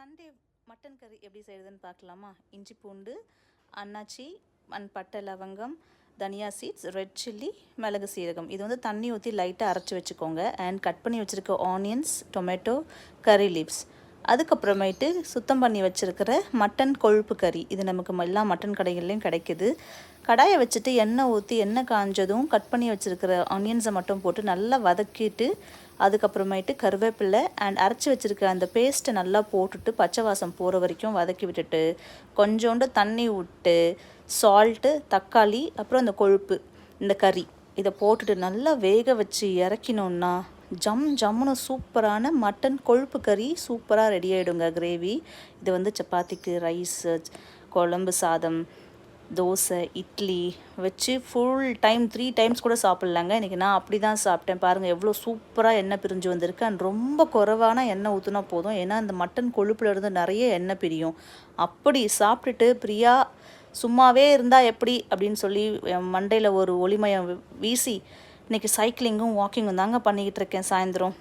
Sunday mutton கறி எப்படி செய்கிறதுன்னு பார்க்கலாமா? இஞ்சி பூண்டு, அன்னாச்சி அண்ட் பட்டை லவங்கம், தனியா சீட்ஸ், ரெட் சில்லி, மிளகு சீரகம். இது வந்து தண்ணி ஊற்றி லைட்டாக அரைச்சி வச்சுக்கோங்க. அண்ட் கட் பண்ணி வச்சுருக்க ஆனியன்ஸ், டொமேட்டோ, கறி லீவ்ஸ். அதுக்கப்புறமேட்டு சுத்தம் பண்ணி வச்சுருக்கிற மட்டன் கொழுப்பு கறி. இது நமக்கு எல்லா மட்டன் கடைகள்லையும் கிடைக்கிது. கடாயை வச்சுட்டு எண்ணெய் ஊற்றி எண்ணெய் காஞ்சதும் கட் பண்ணி வச்சுருக்கிற ஆனியன்ஸை மட்டும் போட்டு நல்லா வதக்கிட்டு அதுக்கப்புறமேட்டு கருவேப்பிலை அண்ட் அரைச்சி வச்சுருக்க அந்த பேஸ்ட்டை நல்லா போட்டுட்டு பச்சை வாசம் போகிற வரைக்கும் வதக்கி விட்டுட்டு கொஞ்சோண்டு தண்ணி விட்டு சால்ட்டு, தக்காளி, அப்புறம் அந்த கொழுப்பு, இந்த கறி இதை போட்டுட்டு நல்லா வேக வச்சு இறக்கினோன்னா ஜம்முன்னு சூப்பரான மட்டன் கொழுப்பு கறி சூப்பராக ரெடி ஆகிடுங்க. கிரேவி இது வந்து சப்பாத்திக்கு, ரைஸு, குழம்பு சாதம், தோசை, இட்லி வச்சு ஃபுல் டைம் 3 டைம்ஸ் கூட சாப்பிட்லாங்க. இன்றைக்கி நான் அப்படி தான் சாப்பிட்டேன். பாருங்கள் எவ்வளோ சூப்பராக எண்ணெய் பிரிஞ்சு வந்திருக்கு. அண்ட் ரொம்ப குறைவான எண்ணெய் ஊற்றினா போதும். ஏன்னா இந்த மட்டன் கொழுப்புலேருந்து நிறைய எண்ணெய் பிரியும். அப்படி சாப்பிட்டுட்டு பிரியா சும்மாவே இருந்தால் எப்படி அப்படின்னு சொல்லி மண்டையில் ஒரு ஒளிமயம் வீசி இன்றைக்கி சைக்கிளிங்கும் வாக்கிங்கும் தாங்க பண்ணிக்கிட்டு இருக்கேன் சாயந்தரம்.